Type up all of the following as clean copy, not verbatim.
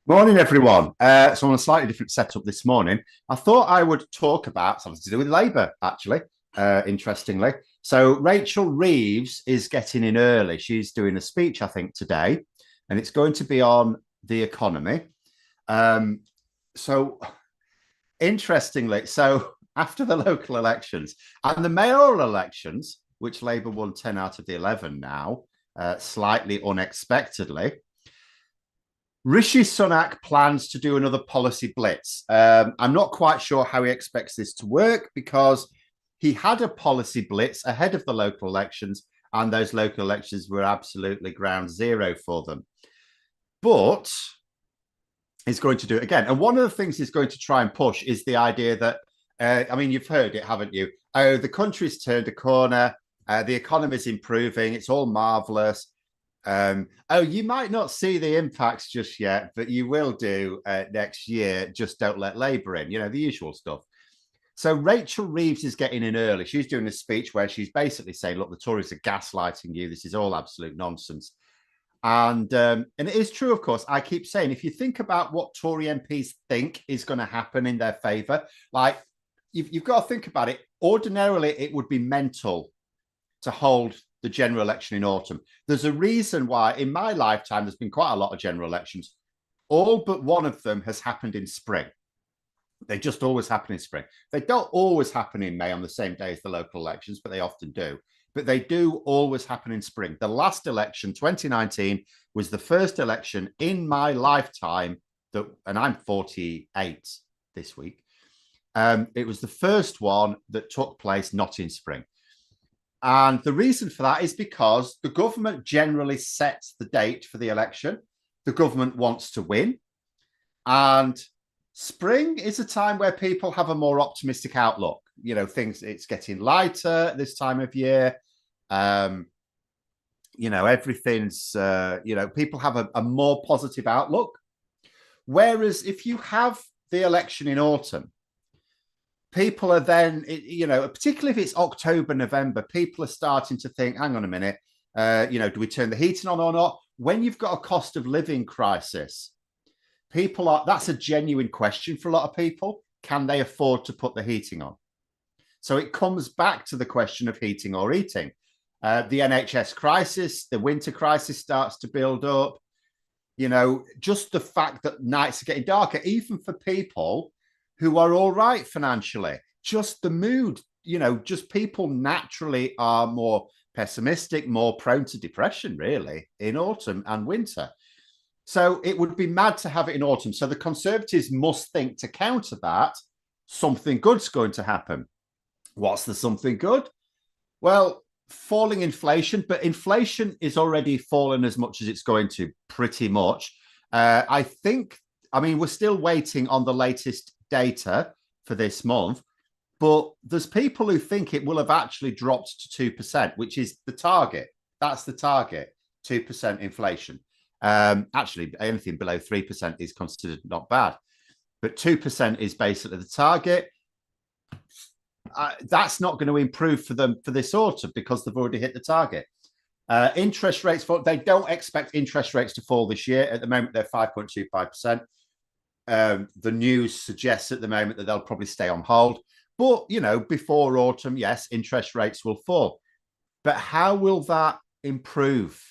Morning, everyone. So on a slightly different setup this morning, I thought I would talk about something to do with Labour, actually, interestingly. So Rachel Reeves is getting in early. She's doing a speech, I think, today, and it's going to be on the economy. Um, so interestingly, so after the local elections and the mayoral elections, which Labour won 10 out of the 11 now, slightly unexpectedly, Rishi Sunak plans to do another policy blitz. I'm not quite sure how he expects this to work because he had a policy blitz ahead of the local elections, and those local elections were absolutely ground zero for them. But he's going to do it again. And one of the things he's going to try and push is the idea that, I mean, you've heard it, haven't you? Oh, the country's turned a corner. The economy's improving. It's all marvelous. Oh, you might not see the impacts just yet, but you will do next year. Just don't let Labour in, the usual stuff. So Rachel Reeves is getting in early. She's doing a speech where she's basically saying, look, the Tories are gaslighting you. This is all absolute nonsense. And it is true, of course. I keep saying, if you think about what Tory MPs think is going to happen in their favour, like you've got to think about it. Ordinarily, it would be mental to hold the general election in autumn. There's a reason why in my lifetime there's been quite a lot of general elections. All but one of them has happened in spring. They just always happen in spring. They don't always happen in May on the same day as the local elections, but they often do. But they do always happen in spring. The last election, 2019, was the first election in my lifetime that, and I'm 48 this week. It was the first one that took place not in spring. And the reason for that is because the government generally sets the date for the election. The government wants to win. And spring is a time where people have a more optimistic outlook. It's getting lighter this time of year. Everything's, people have a more positive outlook. Whereas if you have the election in autumn, people are then, particularly if it's October, November, people are starting to think, hang on a minute, do we turn the heating on or not? When you've got a cost of living crisis, that's a genuine question for a lot of people. Can they afford to put the heating on? So it comes back to the question of heating or eating. The NHS crisis, the winter crisis starts to build up. Just the fact that nights are getting darker, even for people who are all right financially, just the mood, just people naturally are more pessimistic, more prone to depression, really, in autumn and winter. So it would be mad to have it in autumn. So the Conservatives must think to counter that, something good's going to happen. What's the something good? Well, falling inflation, but inflation is already fallen as much as it's going to, pretty much. We're still waiting on the latest data for this month, but there's people who think it will have actually dropped to 2%, which is the target. That's the target, 2% inflation. Actually, anything below 3% is considered not bad, but 2% is basically the target. That's not going to improve for them for this autumn because they've already hit the target. Interest rates, they don't expect interest rates to fall this year. At the moment, they're 5.25%. The news suggests at the moment that they'll probably stay on hold. But, before autumn, yes, interest rates will fall. But how will that improve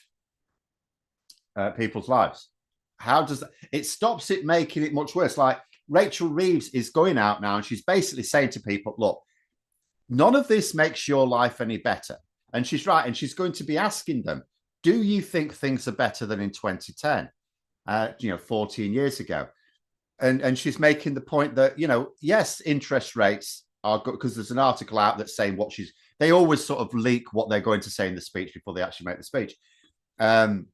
people's lives? How does that? It stops it making it much worse. Like Rachel Reeves is going out now and she's basically saying to people, look, none of this makes your life any better. And she's right. And she's going to be asking them, do you think things are better than in 2010, 14 years ago? And she's making the point that, yes, interest rates are good because there's an article out that's saying they always sort of leak what they're going to say in the speech before they actually make the speech. And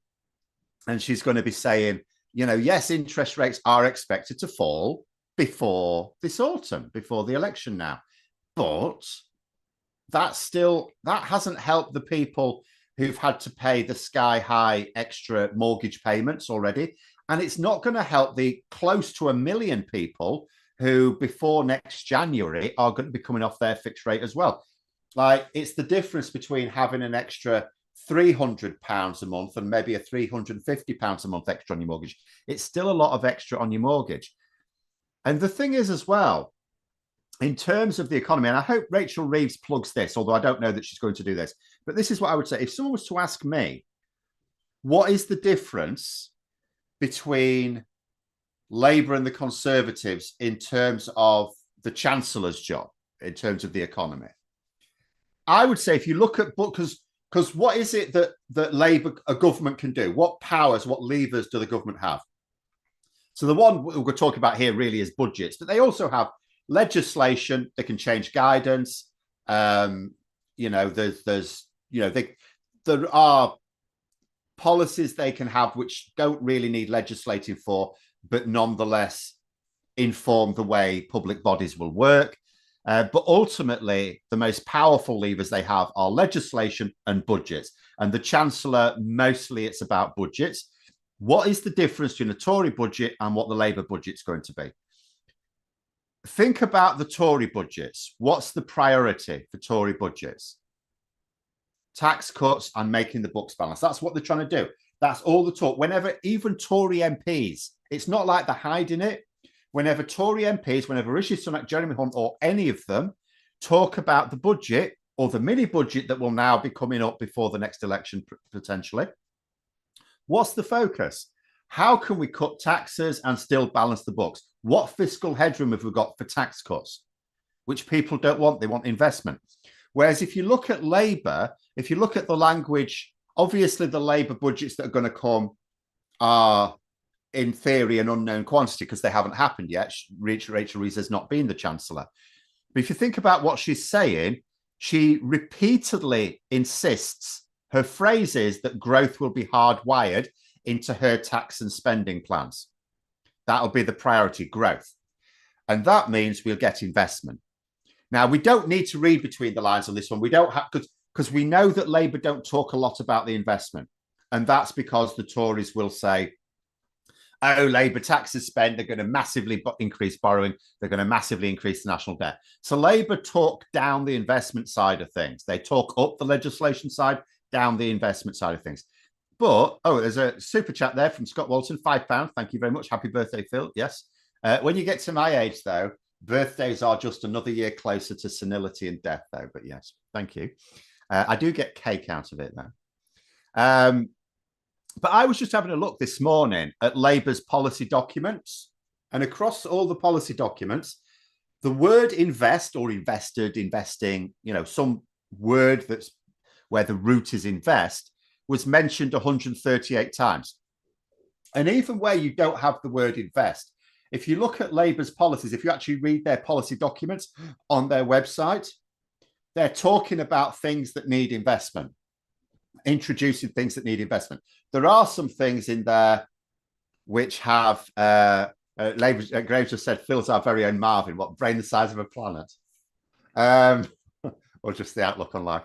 she's going to be saying, yes, interest rates are expected to fall before this autumn, before the election now. But that hasn't helped the people who've had to pay the sky high extra mortgage payments already. And it's not going to help the close to 1 million people who before next January are going to be coming off their fixed rate as well. Like, it's the difference between having an extra £300 a month and maybe a £350 a month extra on your mortgage, it's still a lot of extra on your mortgage. And the thing is as well, in terms of the economy, and I hope Rachel Reeves plugs this, although I don't know that she's going to do this, but this is what I would say. If someone was to ask me, what is the difference between Labour and the Conservatives in terms of the Chancellor's job, in terms of the economy? I would say if you look at, because what is it that Labour, a government can do? What powers, what levers do the government have? So the one we're talking about here really is budgets, but they also have legislation. They can change guidance. There are policies they can have which don't really need legislating for, but nonetheless inform the way public bodies will work. But ultimately, the most powerful levers they have are legislation and budgets. And the Chancellor, mostly it's about budgets. What is the difference between a Tory budget and what the Labour budget's going to be? Think about the Tory budgets. What's the priority for Tory budgets? Tax cuts and making the books balance. That's what they're trying to do. That's all the talk. Whenever even Tory MPs, it's not like they're hiding it. Whenever Tory MPs, whenever Rishi Sunak, Jeremy Hunt, or any of them talk about the budget or the mini budget that will now be coming up before the next election, potentially, what's the focus? How can we cut taxes and still balance the books? What fiscal headroom have we got for tax cuts, which people don't want? They want investment. Whereas if you look at Labour, if you look at the language, obviously the Labour budgets that are going to come are, in theory, an unknown quantity because they haven't happened yet. Rachel Reeves has not been the Chancellor. But if you think about what she's saying, she repeatedly insists, her phrase is that growth will be hardwired into her tax and spending plans. That'll be the priority, growth. And that means we'll get investment. Now, we don't need to read between the lines on this one. We don't have, because we know that Labour don't talk a lot about the investment. And that's because the Tories will say, oh, Labour taxes spent, they're going to massively increase borrowing, they're going to massively increase the national debt. So Labour talk down the investment side of things. They talk up the legislation side, down the investment side of things. But, there's a super chat there from Scott Walton, £5. Thank you very much. Happy birthday, Phil. Yes. When you get to my age, though, birthdays are just another year closer to senility and death, though. But yes, thank you. I do get cake out of it, though. But I was just having a look this morning at Labour's policy documents. And across all the policy documents, the word invest or invested, investing, some word that's where the root is invest, was mentioned 138 times. And even where you don't have the word invest, if you look at Labour's policies, if you actually read their policy documents on their website, they're talking about things that need investment, introducing things that need investment. There are some things in there which have, Labour, Graves just said, Phil's our very own Marvin, what, brain the size of a planet? Or just the outlook on life.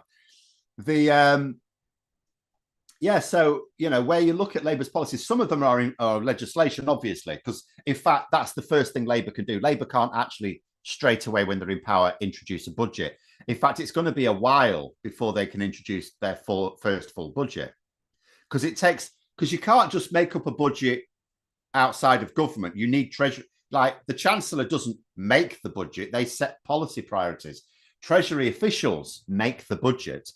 So, where you look at Labour's policies, some of them are in legislation, obviously, because, in fact, that's the first thing Labour can do. Labour can't actually, straight away when they're in power, introduce a budget. In fact, it's going to be a while before they can introduce their first full budget. Because you can't just make up a budget outside of government. You need Treasury. Like, the Chancellor doesn't make the budget. They set policy priorities. Treasury officials make the budget.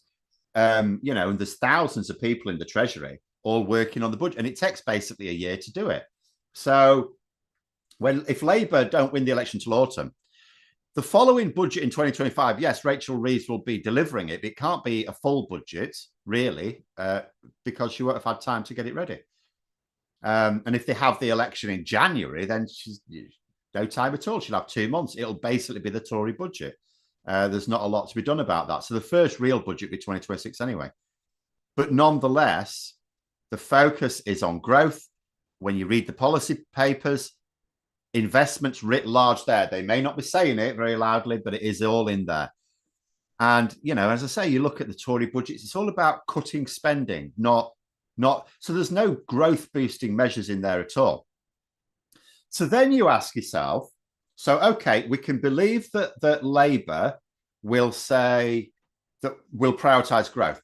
And there's thousands of people in the Treasury all working on the budget, and it takes basically a year to do it. So if Labour don't win the election till autumn, the following budget in 2025, yes, Rachel Reeves will be delivering it. But it can't be a full budget, really, because she won't have had time to get it ready. And if they have the election in January, then she's no time at all. She'll have 2 months. It'll basically be the Tory budget. There's not a lot to be done about that. So the first real budget will be 2026 anyway. But nonetheless, the focus is on growth. When you read the policy papers, investments writ large there. They may not be saying it very loudly, but it is all in there. And, as I say, you look at the Tory budgets, it's all about cutting spending, not. So there's no growth boosting measures in there at all. So then you ask yourself, so, okay, we can believe that Labour will say that we'll prioritise growth.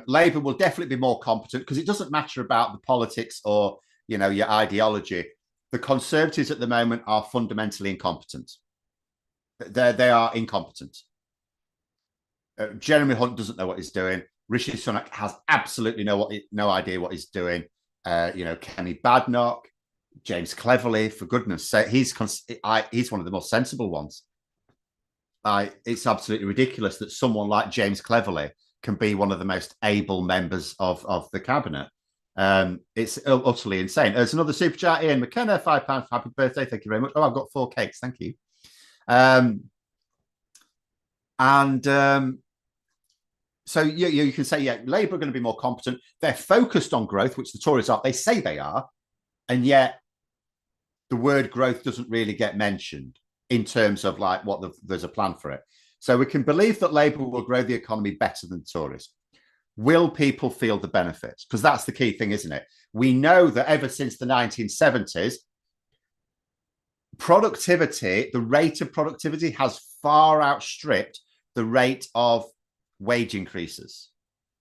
Labour will definitely be more competent because it doesn't matter about the politics or, your ideology. The Conservatives at the moment are fundamentally incompetent. They are incompetent. Jeremy Hunt doesn't know what he's doing. Rishi Sunak has absolutely no idea what he's doing. Kenny Badnock, James Cleverly, for goodness sake, he's one of the most sensible ones. It's absolutely ridiculous that someone like James Cleverly can be one of the most able members of the cabinet. It's utterly insane. There's another super chat. Ian McKenna, £5. Happy birthday. Thank you very much. Oh, I've got 4 cakes. Thank you. So you can say, Labour are going to be more competent. They're focused on growth, which the Tories are. They say they are. And yet the word growth doesn't really get mentioned in terms of like there's a plan for it. So we can believe that Labour will grow the economy better than the Tories. Will people feel the benefits? Because that's the key thing, isn't it? We know that ever since the 1970s, the rate of productivity has far outstripped the rate of wage increases,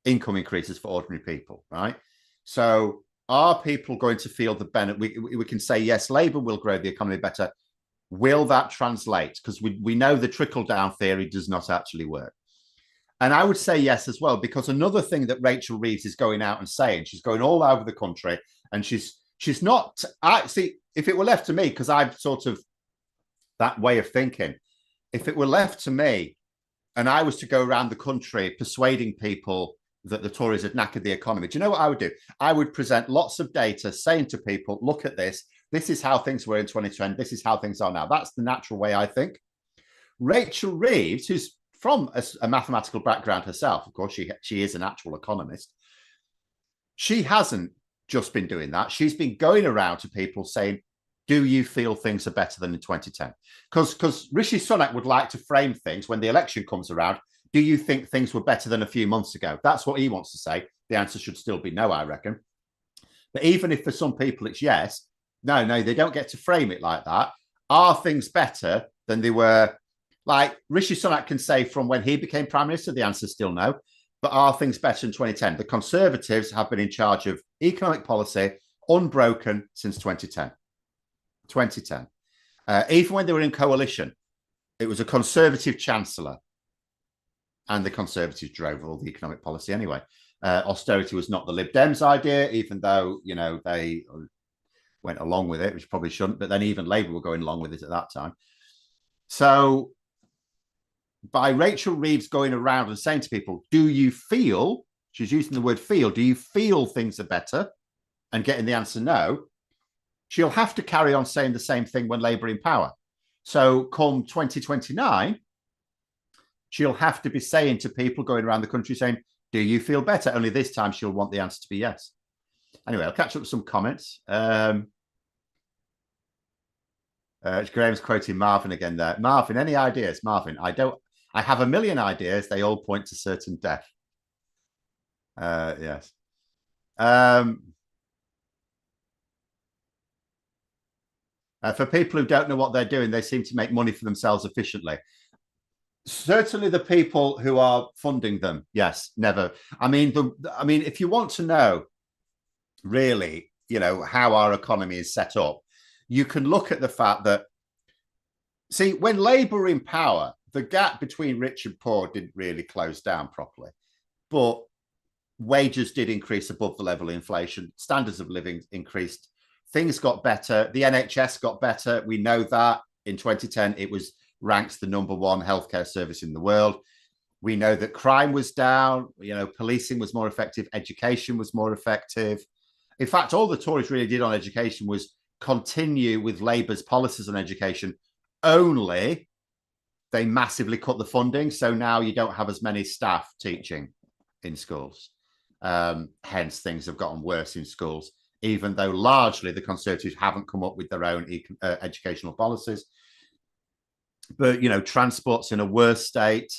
income increases for ordinary people, right? So are people going to feel the benefit? We can say, yes, Labour will grow the economy better. Will that translate? Because we know the trickle-down theory does not actually work. And I would say yes as well, because another thing that Rachel Reeves is going out and saying, she's going all over the country, and she's not, see, if it were left to me, because I've sort of that way of thinking, if it were left to me and I was to go around the country persuading people that the Tories had knackered the economy, do you know what I would do? I would present lots of data saying to people, look at this. This is how things were in 2010. This is how things are now. That's the natural way, I think. Rachel Reeves, who's from a mathematical background herself, of course, she is an actual economist. She hasn't just been doing that. She's been going around to people saying, do you feel things are better than in 2010? Because Rishi Sunak would like to frame things when the election comes around. Do you think things were better than a few months ago? That's what he wants to say. The answer should still be no, I reckon. But even if for some people it's yes, no, they don't get to frame it like that. Are things better than they were? Like Rishi Sunak can say from when he became Prime Minister, the answer is still no. But are things better in 2010? The Conservatives have been in charge of economic policy unbroken since 2010. 2010. Even when they were in coalition, it was a Conservative Chancellor. And the Conservatives drove all the economic policy anyway. Austerity was not the Lib Dems' idea, even though, they went along with it, which probably shouldn't. But then even Labour were going along with it at that time. So by Rachel Reeves going around and saying to people, do you feel, she's using the word feel, do you feel things are better? And getting the answer no, she'll have to carry on saying the same thing when Labour in power. So come 2029, she'll have to be saying to people going around the country saying, do you feel better? Only this time she'll want the answer to be yes. Anyway, I'll catch up with some comments. Graham's quoting Marvin again there. Marvin, any ideas? Marvin, I have a million ideas. They all point to certain death. Yes. For people who don't know what they're doing, they seem to make money for themselves efficiently. Certainly the people who are funding them, yes, never. I mean, if you want to know really, how our economy is set up, you can look at the fact that, see, when Labour were in power, the gap between rich and poor didn't really close down properly. But wages did increase above the level of inflation. Standards of living increased. Things got better. The NHS got better. We know that. In 2010, it was ranked the #1 healthcare service in the world. We know that crime was down. Policing was more effective. Education was more effective. In fact, all the Tories really did on education was continue with Labour's policies on education, only they massively cut the funding. So now you don't have as many staff teaching in schools. Hence, things have gotten worse in schools, even though largely the Conservatives haven't come up with their own educational policies. But, transport's in a worse state.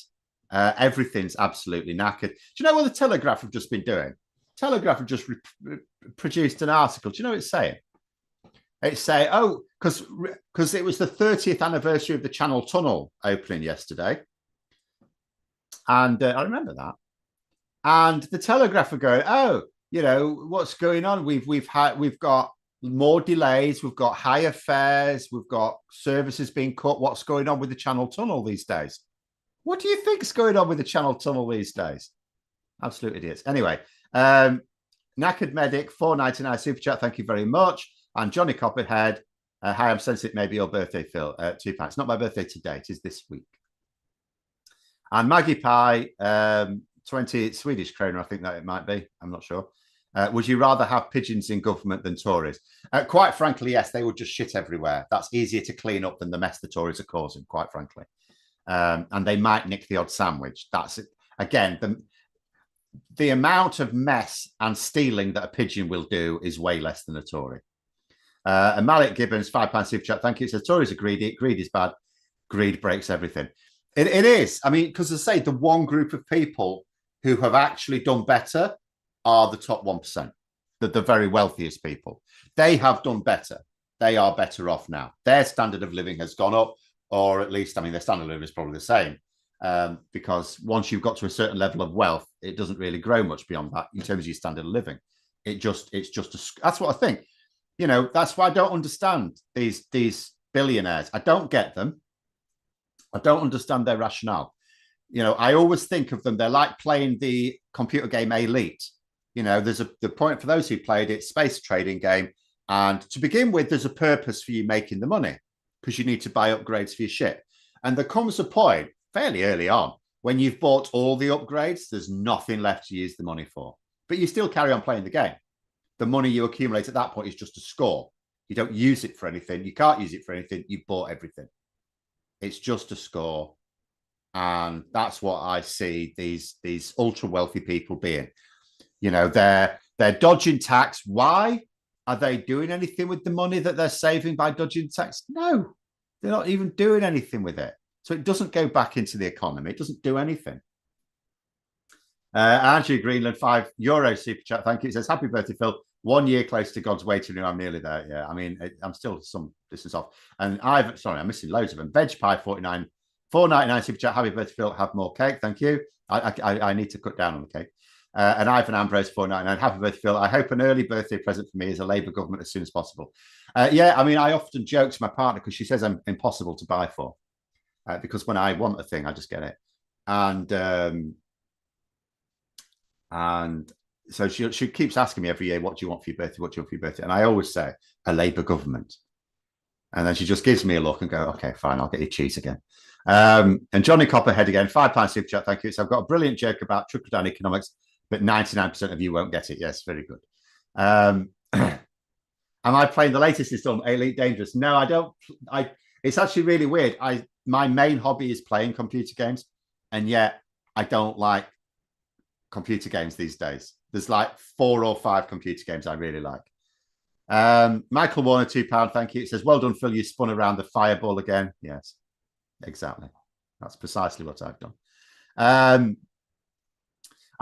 Everything's absolutely knackered. Do you know what the Telegraph have just been doing? Telegraph have just produced an article. Do you know what it's saying? It's saying, because it was the 30th anniversary of the Channel Tunnel opening yesterday. And I remember that. And the Telegraph are going, oh, what's going on? We've got more delays, we've got higher fares, we've got services being cut. What's going on with the Channel Tunnel these days? What do you think's going on with the Channel Tunnel these days? Absolute idiots. Anyway, Knackered Medic, 4.99 super chat. Thank you very much. And Johnny Copperhead, hi, I'm sensitive. Maybe your birthday, Phil. £2. Not my birthday today. It is this week. And Maggie Pie, 20 Swedish kroner, I think that it might be. I'm not sure. Would you rather have pigeons in government than Tories? Quite frankly, yes, they would just shit everywhere. That's easier to clean up than the mess the Tories are causing, quite frankly. And they might nick the odd sandwich. That's it. Again, the amount of mess and stealing that a pigeon will do is way less than a Tory. And Malik Gibbons, £5 super chat. Thank you. It says Tories are greedy. Greed is bad. Greed breaks everything. It is. I mean, because as I say, the one group of people who have actually done better are the top 1%, the very wealthiest people. They have done better. They are better off now. Their standard of living has gone up, or at least, I mean, their standard of living is probably the same. Because once you've got to a certain level of wealth, it doesn't really grow much beyond that in terms of your standard of living. That's what I think. That's why I don't understand these billionaires. I don't get them. I don't understand their rationale. I always think of them. They're like playing the computer game Elite. There's the point for those who played it, space trading game. And to begin with, there's a purpose for you making the money because you need to buy upgrades for your ship. And there comes a point fairly early on when you've bought all the upgrades, there's nothing left to use the money for. But you still carry on playing the game. The money you accumulate at that point is just a score. You don't use it for anything. You can't use it for anything. You bought everything. It's just a score. And that's what I see these ultra wealthy people being. They're dodging tax. Why? Are they doing anything with the money that they're saving by dodging tax? No, they're not even doing anything with it. So it doesn't go back into the economy. It doesn't do anything. Andrew Greenland, €5 super chat. Thank you. It says, happy birthday, Phil. 1 year close to God's waiting room. I'm nearly there. Yeah, I mean, I'm still some distance off. And I'm missing loads of them. Veg Pie 49, 4.99 super chat. Happy birthday, Phil. Have more cake. Thank you. I need to cut down on the cake. And Ivan Ambrose 4.99. Happy birthday, Phil. I hope an early birthday present for me is a Labour government as soon as possible. Yeah, I mean, I often joke to my partner because she says I'm impossible to buy for. Because when I want a thing, I just get it. And so she keeps asking me every year, what do you want for your birthday? What do you want for your birthday? And I always say, a Labour government. And then she just gives me a look and go, okay, fine, I'll get you cheese again. And Johnny Copperhead again, £5 super chat, thank you. So I've got a brilliant joke about trickle-down economics, but 99% of you won't get it. Yes, very good. Am I playing the latest installment, Elite Dangerous? No, I don't. It's actually really weird. My main hobby is playing computer games, and yet I don't like computer games these days. There's like 4 or 5 computer games I really like. Michael Warner, £2, thank you. It says, well done, Phil. You spun around the fireball again. Yes, exactly. That's precisely what I've done.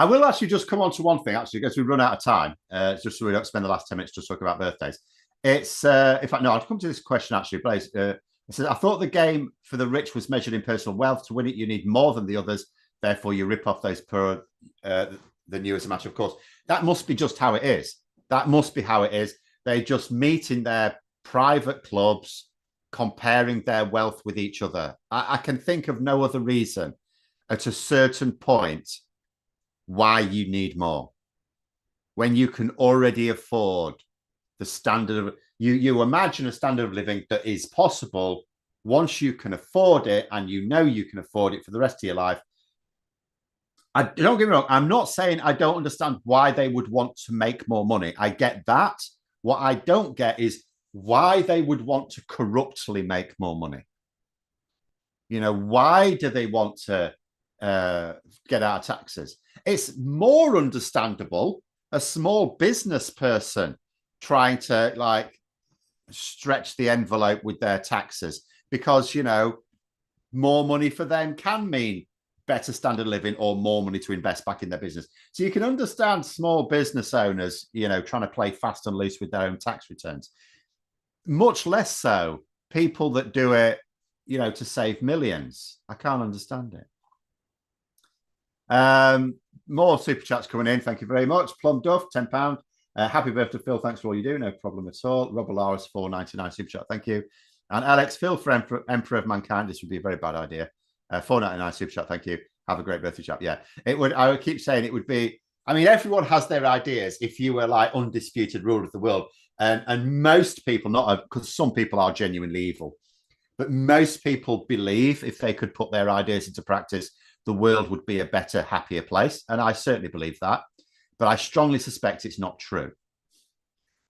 I will actually just come on to one thing, actually, because we run out of time, just so we don't spend the last 10 minutes just talking about birthdays. It's, in fact, no, I'll come to this question, actually, but it says, I thought the game for the rich was measured in personal wealth. To win it, you need more than the others. Therefore, you rip off those poor than you as a matter of course. That must be just how it is. That must be how it is. They just meet in their private clubs, comparing their wealth with each other. I can think of no other reason at a certain point why you need more. When you can already afford the standard of, you imagine a standard of living that is possible once you can afford it, and you can afford it for the rest of your life. Don't get me wrong, I'm not saying I don't understand why they would want to make more money. I get that. What I don't get is why they would want to corruptly make more money. Why do they want to get out of taxes? It's more understandable a small business person trying to stretch the envelope with their taxes, because more money for them can mean better standard of living or more money to invest back in their business. So you can understand small business owners, trying to play fast and loose with their own tax returns. Much less so people that do it, to save millions. I can't understand it. more super chats coming in. Thank you very much. Plum Duff, £10. Happy birthday, Phil. Thanks for all you do. No problem at all. Rob Alaris, £4.99 super chat. Thank you. And Alex, Phil for Emperor of Mankind. This would be a very bad idea. £4.99 super chat. Thank you. Have a great birthday, chap. Yeah, it would. I would keep saying it would be. I mean, everyone has their ideas. If you were like undisputed ruler of the world, and most people, not because some people are genuinely evil, but most people believe if they could put their ideas into practice, the world would be a better, happier place. And I certainly believe that. But I strongly suspect it's not true.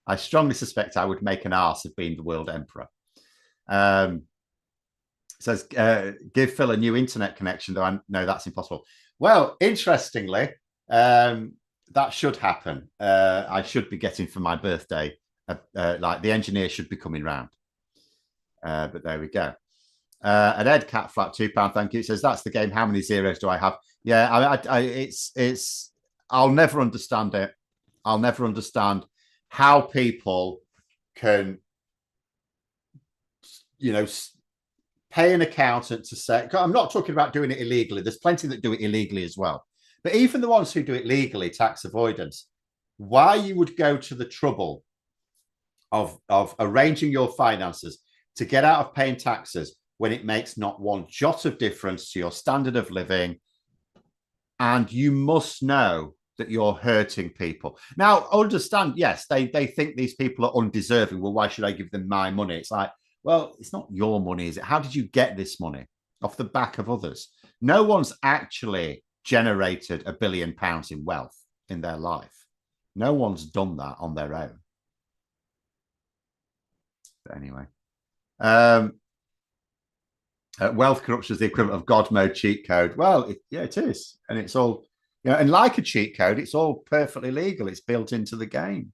I strongly suspect I would make an arse of being the world emperor. Says, give Phil a new internet connection, though I know that's impossible. Well, interestingly, that should happen. I should be getting for my birthday, like the engineer should be coming round. But there we go. An Ed Cat Flat, £2. Thank you. It says, that's the game. How many zeros do I have? Yeah, it's I'll never understand it. I'll never understand how people can, pay an accountant to say, I'm not talking about doing it illegally. There's plenty that do it illegally as well. But even the ones who do it legally, tax avoidance, why you would go to the trouble of arranging your finances to get out of paying taxes when it makes not one jot of difference to your standard of living. And you must know that you're hurting people. Now, understand, yes, they think these people are undeserving. Well, why should I give them my money? It's like, well, it's not your money, is it? How did you get this money? Off the back of others. No one's actually generated £1 billion in wealth in their life. No one's done that on their own. But anyway. Wealth corruption is the equivalent of God mode cheat code. Well, it is. And it's all, and like a cheat code, it's all perfectly legal. It's built into the game.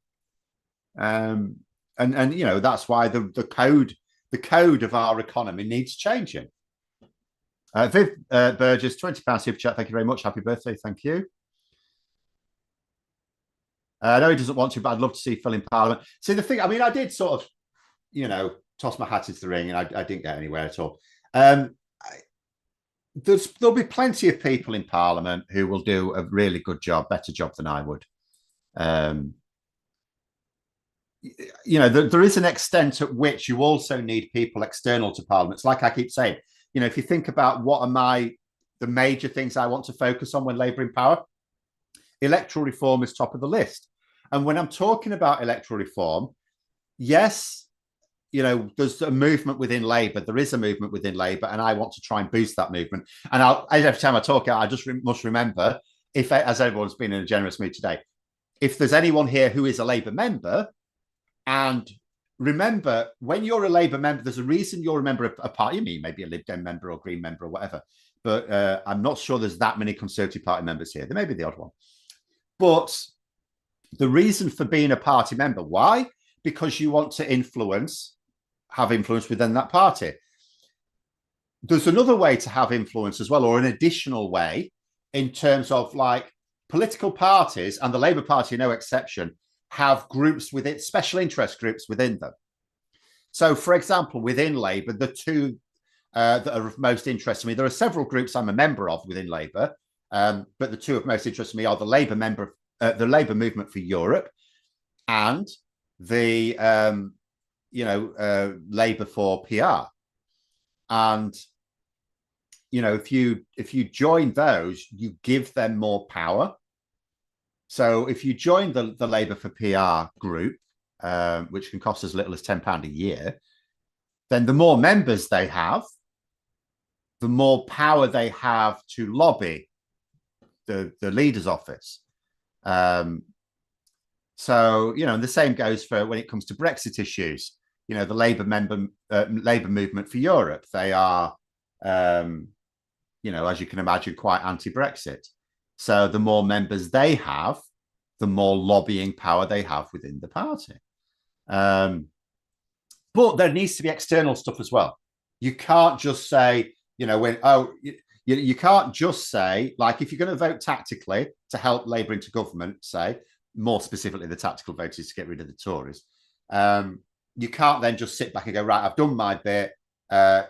And that's why the code of our economy needs changing. Viv Burgess, £20 super chat. Thank you very much. Happy birthday. Thank you. No, he doesn't want to, but I'd love to see Phil in Parliament. See, the thing, I mean, I did sort of, toss my hat into the ring, and I didn't get anywhere at all. There'll be plenty of people in Parliament who will do a really good job, better job than I would. There is an extent at which you also need people external to Parliament. It's like I keep saying, if you think about what are the major things I want to focus on when Labour in power, electoral reform is top of the list. And when I'm talking about electoral reform, yes, there's a movement within Labour. There is a movement within Labour, and I want to try and boost that movement. And every time I talk, I just must remember, as everyone's been in a generous mood today, if there's anyone here who is a Labour member, and remember, when you're a Labour member, there's a reason you're a member of a party. Maybe a Lib Dem member or Green member or whatever. But I'm not sure there's that many Conservative Party members here. There may be the odd one. But the reason for being a party member, why? Because you want to have influence within that party. There's another way to have influence as well, or an additional way, in terms of like political parties, and the Labour Party, no exception, have groups within, special interest groups within them. So, for example, within Labour, the two that are of most interest to me, there are several groups I'm a member of within Labour, but the two of most interest to me are the Labour Movement for Europe and the Labour for PR. And if you join those, you give them more power. So if you join the Labour for PR group, which can cost as little as £10 a year, then the more members they have, the more power they have to lobby the leader's office. So, and the same goes for when it comes to Brexit issues. The Labour Movement for Europe, they are, as you can imagine, quite anti-Brexit. So the more members they have, the more lobbying power they have within the party. But there needs to be external stuff as well. You can't just say, you can't just say, like, if you're going to vote tactically to help Labour into government, say, more specifically, the tactical vote is to get rid of the Tories. You can't then just sit back and go, right, I've done my bit.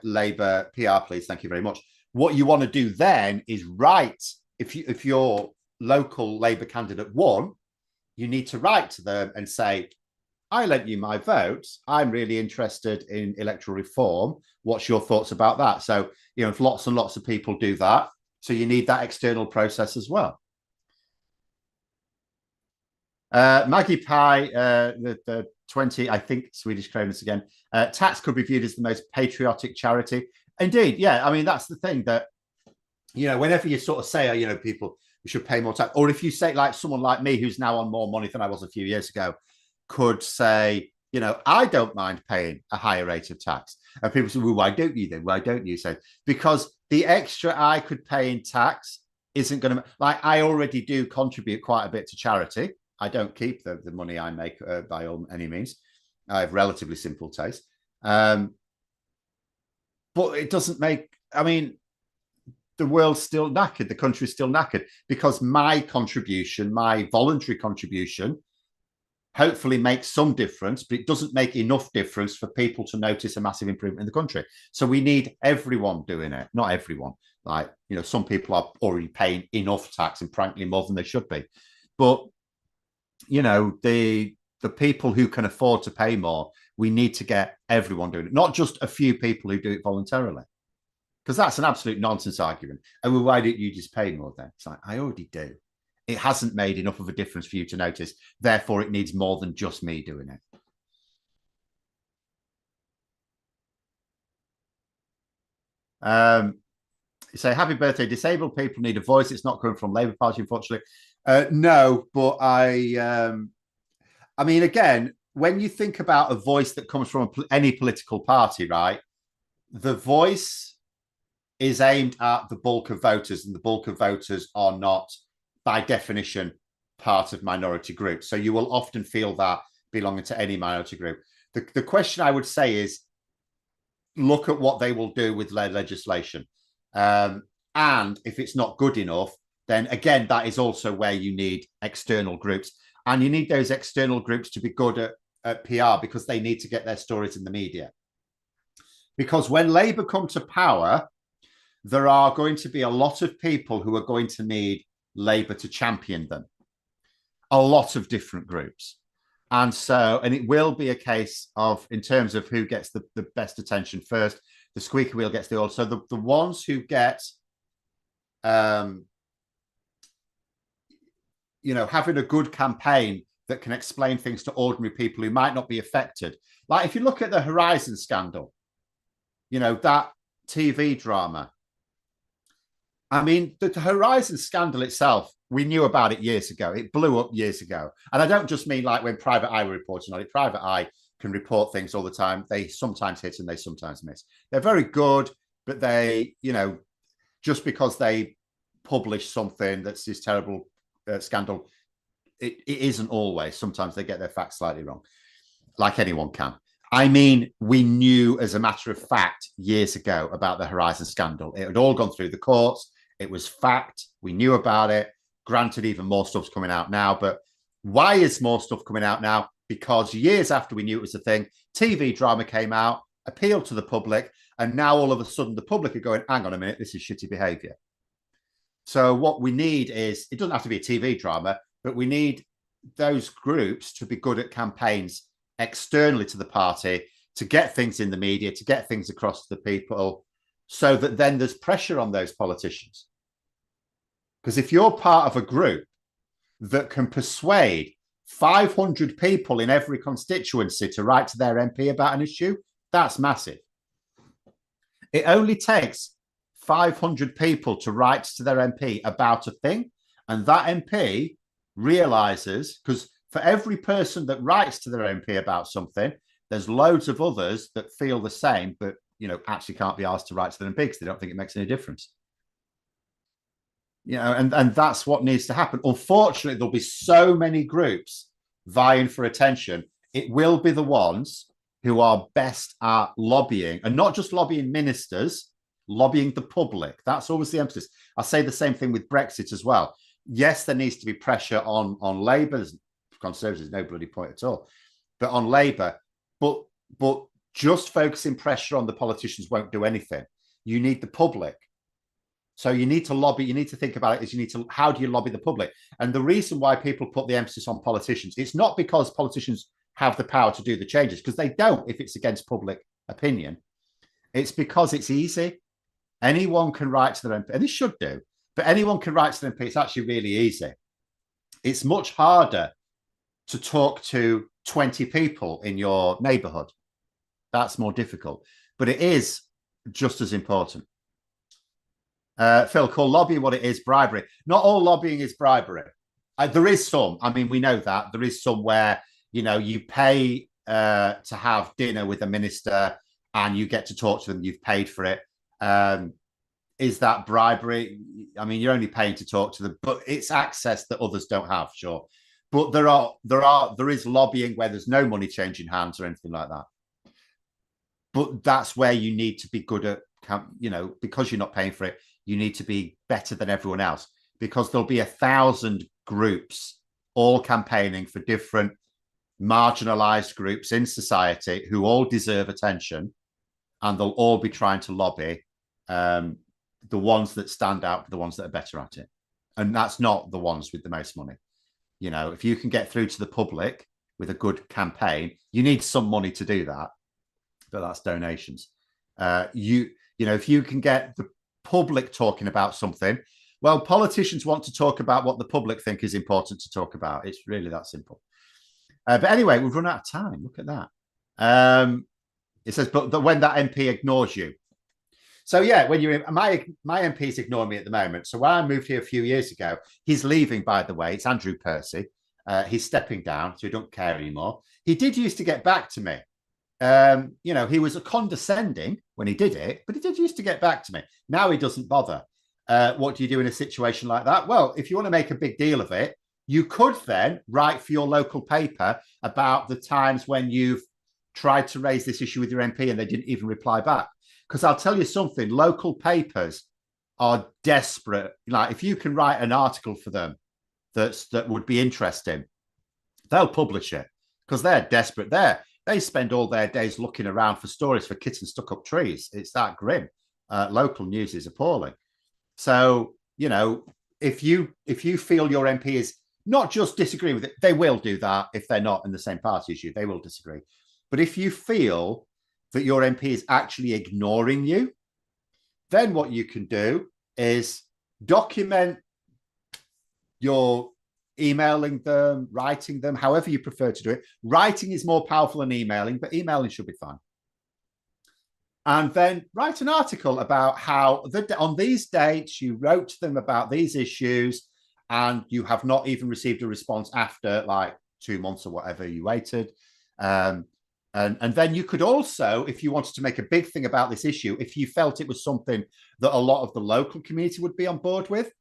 Labour PR, please, thank you very much. What you want to do then is write, if you're local Labour candidate won, you need to write to them and say, I lent you my vote. I'm really interested in electoral reform. What's your thoughts about that? So, if lots and lots of people do that, so you need that external process as well. Maggie Pie, the 20, I think, Swedish kronors again. Tax could be viewed as the most patriotic charity. Indeed, yeah. I mean, that's the thing that, whenever you sort of say, people, we should pay more tax, or if you say, like someone like me who's now on more money than I was a few years ago, could say, I don't mind paying a higher rate of tax. And people say, well, why don't you then? Why don't you say? Because the extra I could pay in tax isn't going to, like, I already do contribute quite a bit to charity. I don't keep the money I make by any means. I have relatively simple taste. But it doesn't make, I mean, the world's still knackered. The country's still knackered because my contribution, my voluntary contribution, hopefully makes some difference, but it doesn't make enough difference for people to notice a massive improvement in the country. So we need everyone doing it. Not everyone. Like, some people are already paying enough tax and frankly more than they should be. But, the people who can afford to pay more, we need to get everyone doing it, not just a few people who do it voluntarily. Because that's an absolute nonsense argument. And well, why don't you just pay more then? It's like, I already do. It hasn't made enough of a difference for you to notice. Therefore, it needs more than just me doing it. You say, happy birthday. Disabled people need a voice. It's not coming from Labour Party, unfortunately. No, but I mean, again, when you think about a voice that comes from any political party, right, the voice is aimed at the bulk of voters, and the bulk of voters are not, by definition, part of minority groups. So you will often feel that belonging to any minority group. The question I would say is, look at what they will do with legislation. And if it's not good enough, then again, that is also where you need external groups. And you need those external groups to be good at PR because they need to get their stories in the media. Because when Labour come to power, there are going to be a lot of people who are going to need Labour to champion them. A lot of different groups. And it will be a case of, in terms of who gets the best attention first, the squeaky wheel gets the oil. So the ones who get, having a good campaign that can explain things to ordinary people who might not be affected. Like if you look at the Horizon scandal, that TV drama. I mean, the Horizon scandal itself, we knew about it years ago. It blew up years ago. And I don't just mean like when Private Eye were reporting on it. Private Eye can report things all the time. They sometimes hit and they sometimes miss. They're very good, but they, just because they publish something that's this terrible scandal, it isn't always. Sometimes they get their facts slightly wrong, like anyone can. I mean, we knew as a matter of fact years ago about the Horizon scandal. It had all gone through the courts. It was fact. We knew about it. Granted, even more stuff's coming out now. But why is more stuff coming out now? Because years after we knew it was a thing, TV drama came out, appealed to the public, and now all of a sudden the public are going, hang on a minute, this is shitty behaviour. So what we need is, it doesn't have to be a TV drama, but we need those groups to be good at campaigns externally to the party, to get things in the media, to get things across to the people, so that then there's pressure on those politicians. Because if you're part of a group that can persuade 500 people in every constituency to write to their MP about an issue, that's massive. It only takes 500 people to write to their MP about a thing, and that MP realizes, because for every person that writes to their MP about something, there's loads of others that feel the same, but actually can't be asked to write to their MP because they don't think it makes any difference. And that's what needs to happen. Unfortunately, there'll be so many groups vying for attention. It will be the ones who are best at lobbying, and not just lobbying ministers, lobbying the public. That's always the emphasis. I say the same thing with Brexit as well. Yes, there needs to be pressure on Labour. Conservatives, no bloody point at all. But on Labour, but just focusing pressure on the politicians won't do anything. You need the public So you need to lobby. You need to think about it as you need to, how do you lobby the public? And the reason why people put the emphasis on politicians, it's not because politicians have the power to do the changes, because they don't if it's against public opinion. It's because it's easy. Anyone can write to their MP, and they should do, but anyone can write to their MP. It's actually really easy. It's much harder to talk to 20 people in your neighborhood. That's more difficult, but it is just as important. Phil, call lobbying what it is, bribery. Not all lobbying is bribery. There is some. I mean, we know that. There is some where, you pay to have dinner with a minister and you get to talk to them. You've paid for it. Is that bribery? I mean, you're only paying to talk to them, but it's access that others don't have, sure. But there is lobbying where there's no money changing hands or anything like that. But that's where you need to be good at, because you're not paying for it, you need to be better than everyone else, because there'll be 1,000 groups all campaigning for different marginalized groups in society who all deserve attention, and they'll all be trying to lobby the ones that stand out for the ones that are better at it. And that's not the ones with the most money. If you can get through to the public with a good campaign, you need some money to do that, but that's donations. If you can get the public talking about something, well, politicians want to talk about what the public think is important to talk about. It's really that simple. But anyway, we've run out of time. Look at that. It says, but when that MP ignores you. So yeah, when you're my MP's ignoring me at the moment. So when I moved here a few years ago, he's leaving, by the way. It's Andrew Percy. He's stepping down, so he don't care anymore. He did used to get back to me. He was condescending when he did it, but he did used to get back to me. Now he doesn't bother. What do you do in a situation like that? Well, if you want to make a big deal of it, you could then write for your local paper about the times when you've tried to raise this issue with your MP and they didn't even reply back. Because I'll tell you something, local papers are desperate. Like, if you can write an article for them that would be interesting, they'll publish it because they're desperate. They spend all their days looking around for stories for kittens stuck up trees. It's that grim. Local news is appalling. So, if you feel your MP is not just disagree with it, they will do that. If they're not in the same party as you, they will disagree. But if you feel that your MP is actually ignoring you, then what you can do is document your emailing them, writing them, however you prefer to do it. Writing is more powerful than emailing, but emailing should be fine. And then write an article about how on these dates you wrote to them about these issues and you have not even received a response after like 2 months or whatever you waited. And then you could also, if you wanted to make a big thing about this issue, if you felt it was something that a lot of the local community would be on board with,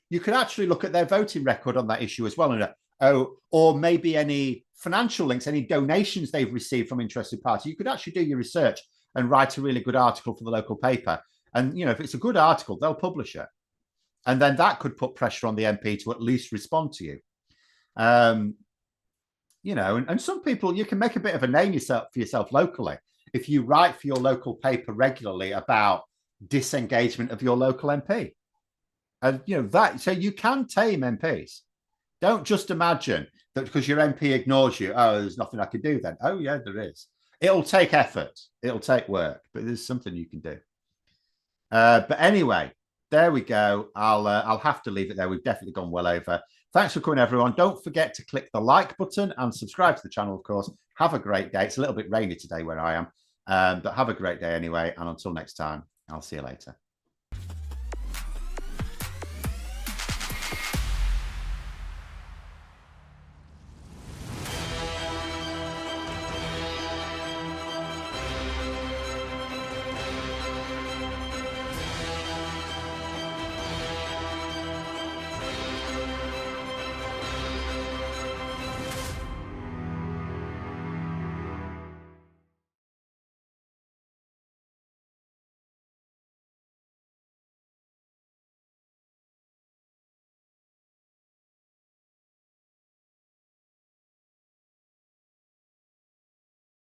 you could actually look at their voting record on that issue as well. And or maybe any financial links, any donations they've received from interested parties. You could actually do your research and write a really good article for the local paper. And, if it's a good article, they'll publish it. And then that could put pressure on the MP to at least respond to you. And some people, you can make a bit of a name for yourself locally if you write for your local paper regularly about disengagement of your local MP. And so you can tame MPs. Don't just imagine that because your MP ignores you, oh, there's nothing I can do then. Oh yeah, there is. It'll take effort, it'll take work, but there's something you can do. But anyway, there we go. I'll have to leave it there. We've definitely gone well over. Thanks for coming, everyone. Don't forget to click the like button and subscribe to the channel, of course. Have a great day. It's a little bit rainy today where I am, but have a great day anyway. And until next time, I'll see you later.